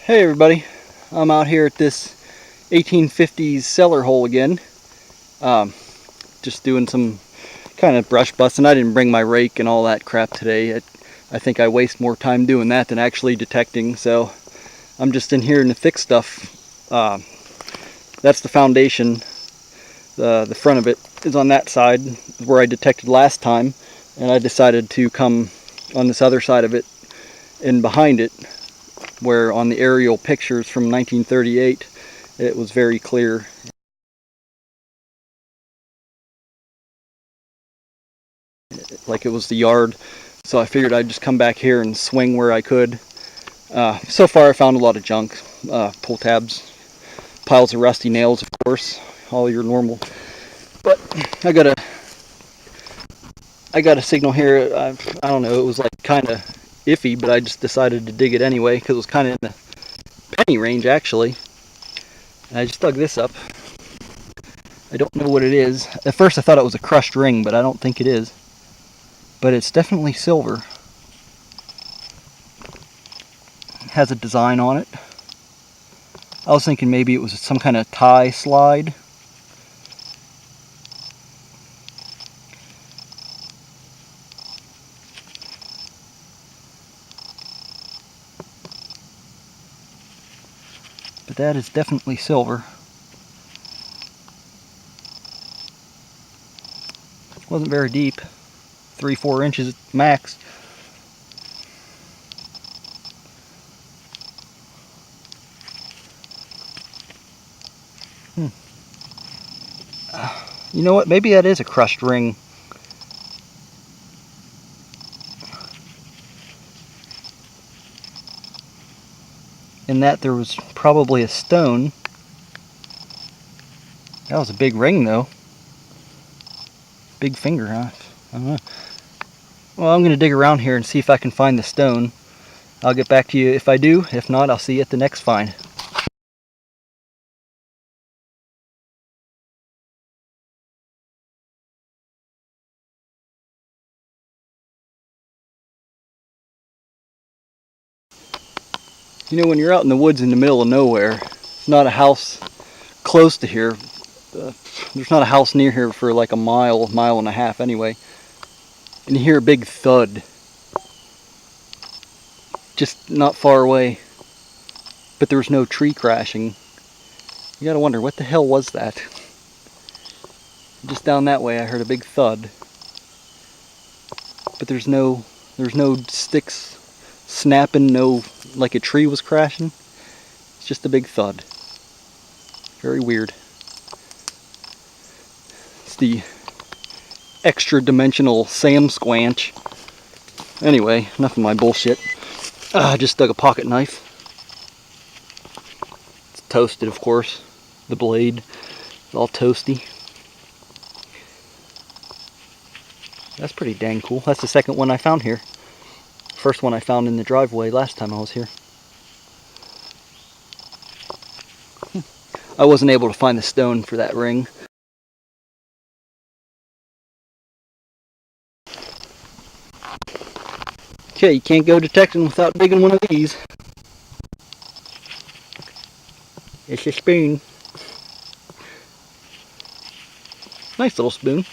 Hey everybody, I'm out here at this 1850s cellar hole again. Um, just doing some kind of brush busting. I didn't bring my rake and all that crap today. I think I waste more time doing that than actually detecting, so I'm just in here in the thick stuff. That's the foundation. The front of it is on that side where I detected last time, and I decided to come on this other side of it and behind it, where on the aerial pictures from 1938 it was very clear. Like it was the yard, so I figured I'd just come back here and swing where I could. So far I found a lot of junk, pull tabs, piles of rusty nails, of course, all your normal. But I got a signal here. I don't know, it was like kind of iffy, but I just decided to dig it anyway because it was kind of in the penny range actually. And I just dug this up. I don't know what it is. At first I thought it was a crushed ring, but I don't think it is. But it's definitely silver. It has a design on it. I was thinking maybe it was some kind of tie slide. But that is definitely silver. It wasn't very deep. 3-4 inches max. You know what? Maybe that is a crushed ring. In that there was probably a stone. That was a big ring though. Big finger, huh? I don't know. Well, I'm going to dig around here and see if I can find the stone. I'll get back to you if I do. If not, I'll see you at the next find. You know, when you're out in the woods in the middle of nowhere, there's not a house close to here. There's not a house near here for like a mile and a half anyway. And you hear a big thud just not far away. But there was no tree crashing. You gotta wonder, what the hell was that? Just down that way I heard a big thud. But there's no sticks snapping, no like a tree was crashing. It's just a big thud. Very weird. It's the extra dimensional Sam Squanch. Anyway, enough of my bullshit. I just dug a pocket knife. It's toasted, of course. The blade is all toasty. That's pretty dang cool. That's the second one I found here. First one I found in the driveway last time I was here. I wasn't able to find the stone for that ring. Okay, you can't go detecting without digging one of these. It's a spoon. Nice little spoon.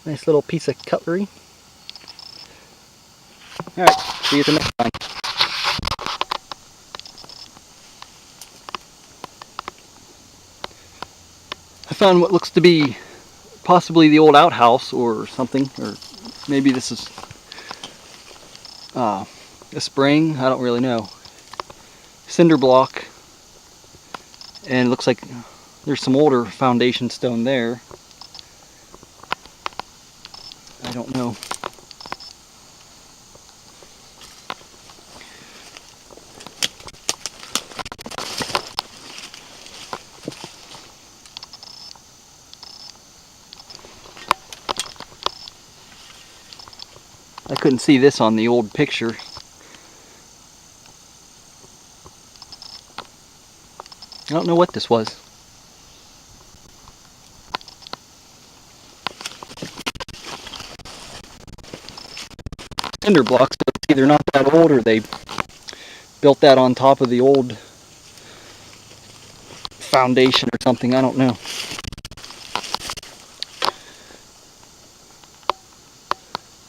Nice little piece of cutlery. Alright, see you at the next time. I found what looks to be possibly the old outhouse or something, or maybe this is a spring, I don't really know. Cinder block, and it looks like there's some older foundation stone there. I don't know. I couldn't see this on the old picture. I don't know what this was. cinder blocks, so it's either not that old or they built that on top of the old foundation or something. I don't know.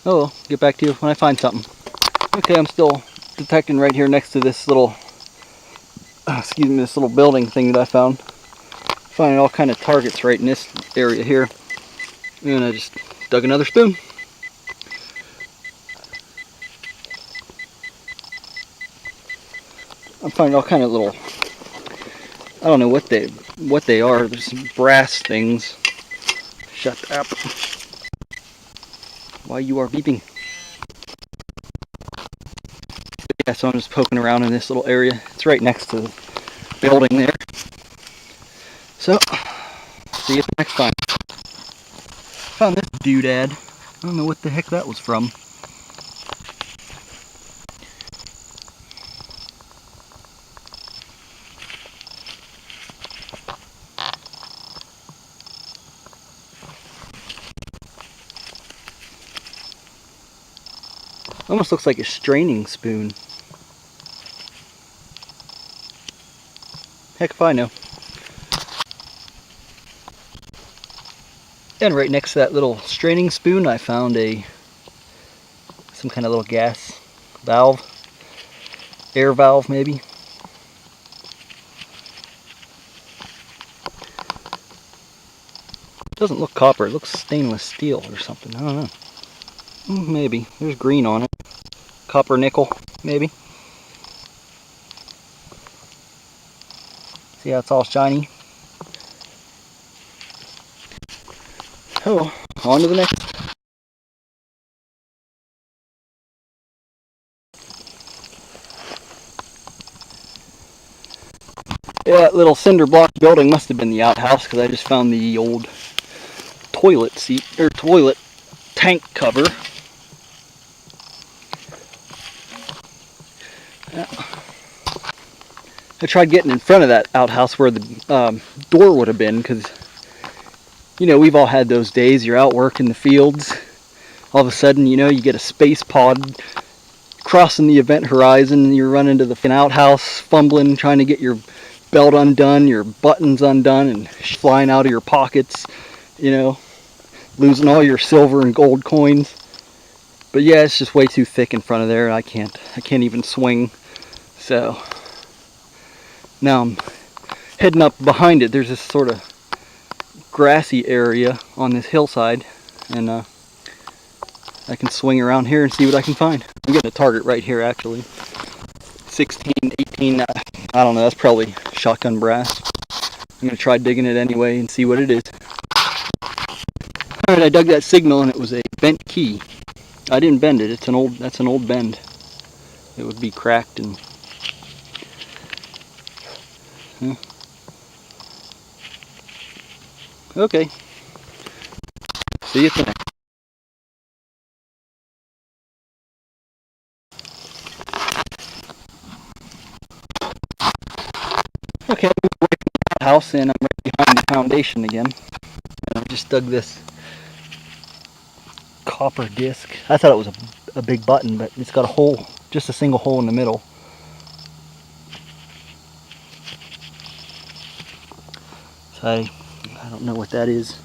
Oh well, get back to you when I find something. Okay, I'm still detecting right here next to this little, excuse me, this little building thing that I found. Finding all kind of targets right in this area here. And I just dug another spoon. I'm finding all kind of little, I don't know what they are. There's some brass things. Shut up. Why you are beeping? Yeah, so I'm just poking around in this little area. It's right next to the building there. So, see you next time. Found this doodad. I don't know what the heck that was from. Almost looks like a straining spoon. Heck if I know. And right next to that little straining spoon, I found some kind of little gas valve, air valve maybe. It doesn't look copper, it looks stainless steel or something. I don't know. Maybe. There's green on it. Copper nickel, maybe. See how it's all shiny? Oh, on to the next. Yeah, that little cinder block building must have been the outhouse because I just found the old toilet seat or toilet tank cover. Yeah. I tried getting in front of that outhouse where the door would have been because, you know, we've all had those days. You're out working the fields. All of a sudden, you know, you get a space pod crossing the event horizon and you run into the outhouse fumbling, trying to get your belt undone, your buttons undone, and flying out of your pockets, you know, losing all your silver and gold coins. But yeah, it's just way too thick in front of there. I can't even swing. So now I'm heading up behind it. There's this sort of grassy area on this hillside, and I can swing around here and see what I can find. I'm getting a target right here actually. 16, 18, I don't know, that's probably shotgun brass. I'm going to try digging it anyway and see what it is. Alright, I dug that signal and it was a bent key. I didn't bend it, that's an old bend. It would be cracked and... Okay. See you at the next. Okay, I'm away from the house and I'm right behind the foundation again. And I just dug this copper disc. I thought it was a big button, but it's got a hole, just a single hole in the middle. So I don't know what that is.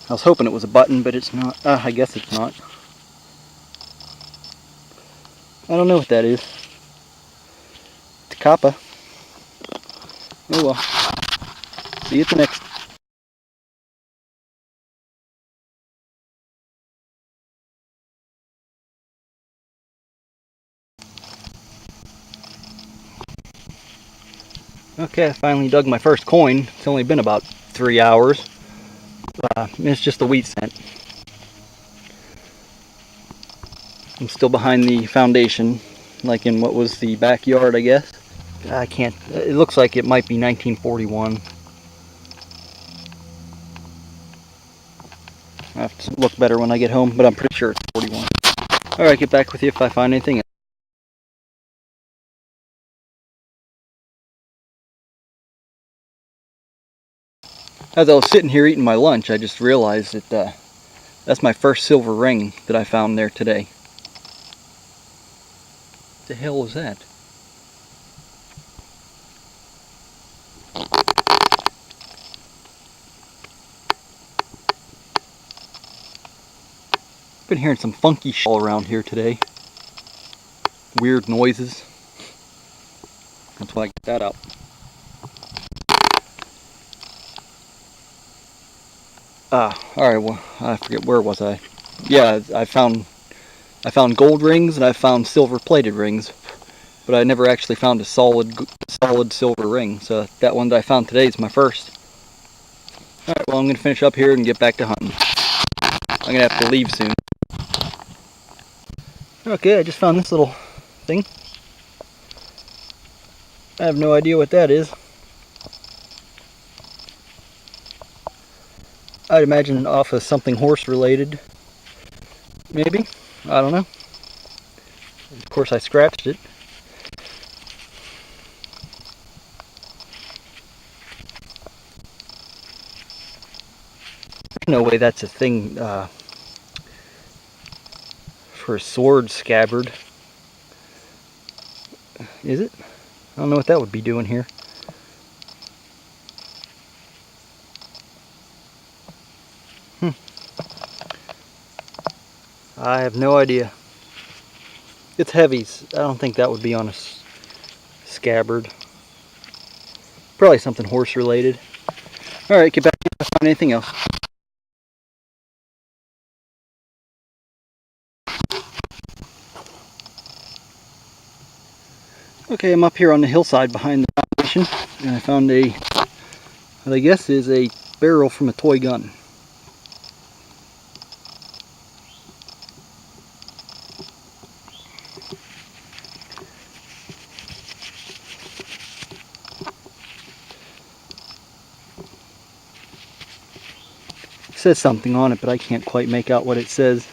I was hoping it was a button, but it's not. I guess it's not. I don't know what that is. It's copper. Oh well. See you at the next. Okay, I finally dug my first coin. It's only been about 3 hours. It's just a wheat cent. I'm still behind the foundation, like in what was the backyard, I guess. I can't, it looks like it might be 1941. I have to look better when I get home, but I'm pretty sure it's 41. Alright, get back with you if I find anything. As I was sitting here eating my lunch, I just realized that that's my first silver ring that I found there today. The hell was that? Been hearing some funky shit all around here today. Weird noises. That's why I get that up. Alright, well, I forget, where was I? Yeah, I found gold rings and I found silver plated rings, but I never actually found a solid silver ring, so that one that I found today is my first. Alright, well, I'm going to finish up here and get back to hunting. I'm going to have to leave soon. Okay, I just found this little thing. I have no idea what that is. I'd imagine off of something horse related. Maybe? I don't know. Of course I scratched it. No way that's a thing for a sword scabbard. Is it? I don't know what that would be doing here. I have no idea. It's heavy. I don't think that would be on a scabbard. Probably something horse related. Alright, get back if I find anything else. Okay, I'm up here on the hillside behind the foundation, and I found what I guess is a barrel from a toy gun. It says something on it, but I can't quite make out what it says.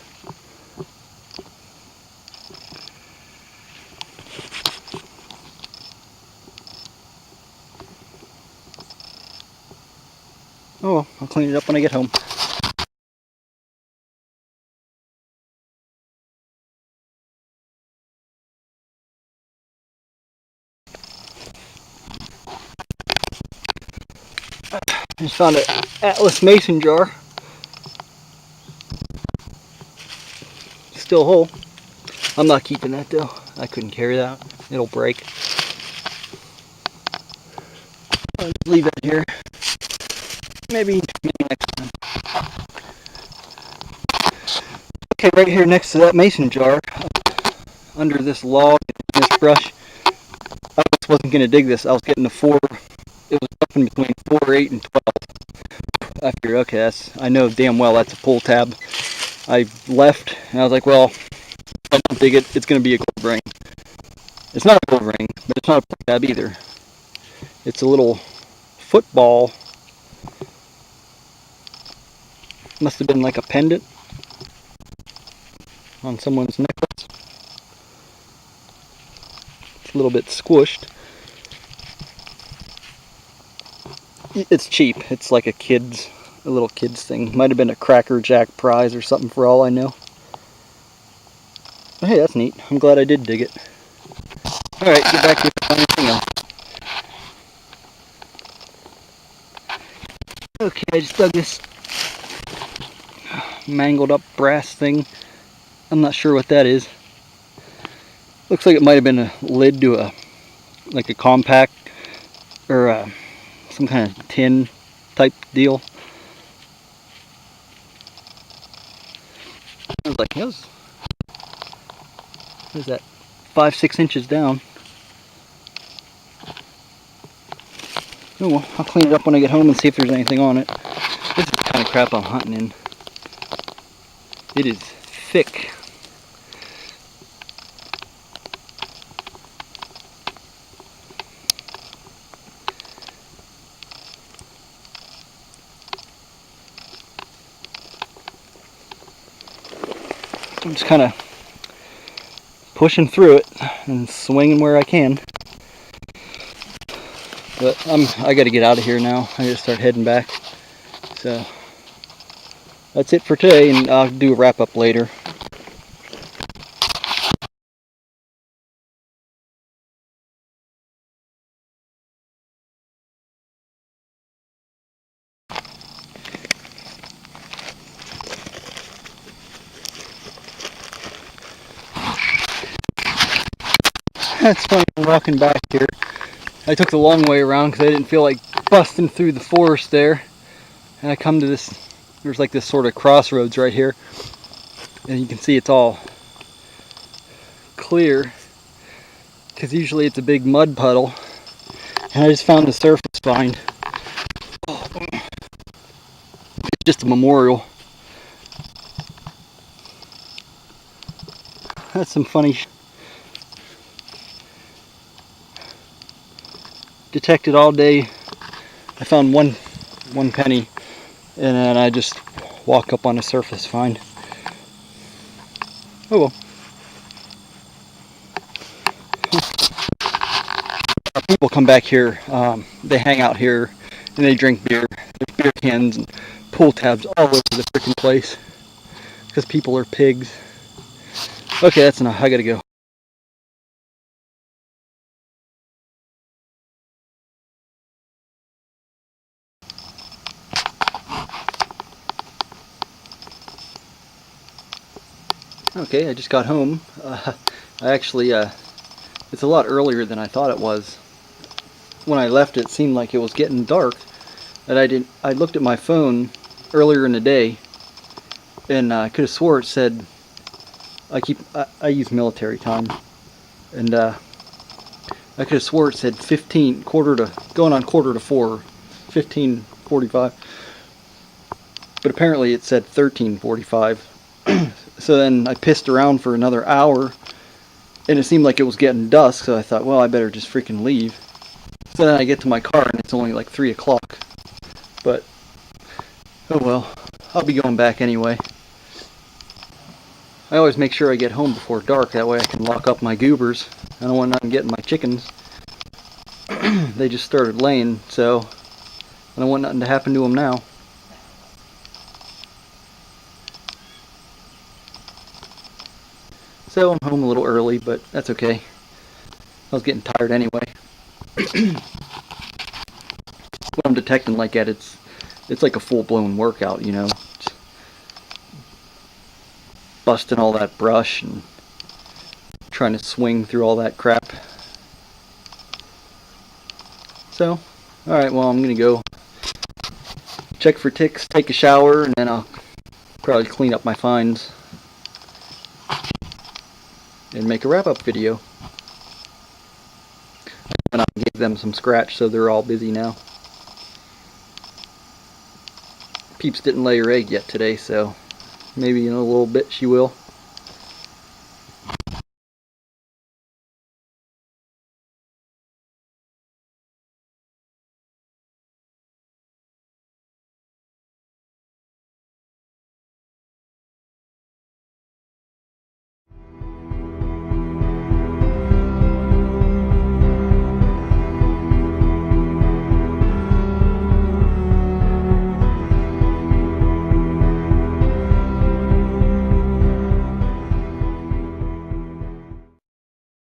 Oh well, I'll clean it up when I get home. I just found an Atlas mason jar. Still whole. I'm not keeping that though. I couldn't carry that. It'll break. I'll just leave that here. Maybe next time. Okay, right here next to that mason jar, under this log and this brush, I just wasn't going to dig this. I was getting a 4. It was up in between 4, 8, and 12. I figured, okay, I know damn well that's a pull tab. I left, and I was like, well, if I don't dig it, it's going to be a gold ring. It's not a gold ring, but it's not a pull tab either. It's a little football. Must have been like a pendant on someone's necklace. It's a little bit squished. It's cheap. It's like a little kid's thing. Might have been a Cracker Jack prize or something for all I know. But hey, that's neat. I'm glad I did dig it. Alright, get back here and find anything else. Okay, I just dug this mangled up brass thing. I'm not sure what that is. Looks like it might have been a lid to like a compact or some kind of tin type deal. I was like, what is that? 5-6 inches down. Oh well, I'll clean it up when I get home and see if there's anything on it. This is the kind of crap I'm hunting in. It is thick. I'm just kind of pushing through it and swinging where I can. But I got to get out of here now. I got to start heading back. So that's it for today, and I'll do a wrap up later. It's funny, I'm walking back here. I took the long way around because I didn't feel like busting through the forest there. And I come to this, there's like this sort of crossroads right here. And you can see it's all clear because usually it's a big mud puddle. And I just found the surface find. It's just a memorial. That's some funny. Detected all day. I found one penny, and then I just walk up on a surface find. Oh well. People come back here. They hang out here, and they drink beer. There's beer cans and pool tabs all over the freaking place because people are pigs. Okay, that's enough. I gotta go. Okay, I just got home. I actually, it's a lot earlier than I thought it was. When I left, it seemed like it was getting dark, and I looked at my phone earlier in the day, and I could have swore it said. I use military time, and I could have swore it said 15 going on quarter to 4, 15:45. But apparently it said 13:45. So then I pissed around for another hour, and it seemed like it was getting dusk, so I thought, well, I better just freaking leave. So then I get to my car, and it's only like 3 o'clock. But, oh well, I'll be going back anyway. I always make sure I get home before dark, that way I can lock up my goobers. I don't want nothing getting my chickens. They just started laying, so I don't want nothing to happen to them now. So I'm home a little early, but that's okay. I was getting tired anyway. What I'm detecting like that, it's like a full-blown workout, you know. Just busting all that brush and trying to swing through all that crap. So, alright, well, I'm gonna go check for ticks, take a shower, and then I'll probably clean up my finds and make a wrap-up video. And I gave them some scratch, so they're all busy now. Peeps didn't lay her egg yet today, so maybe in a little bit she will.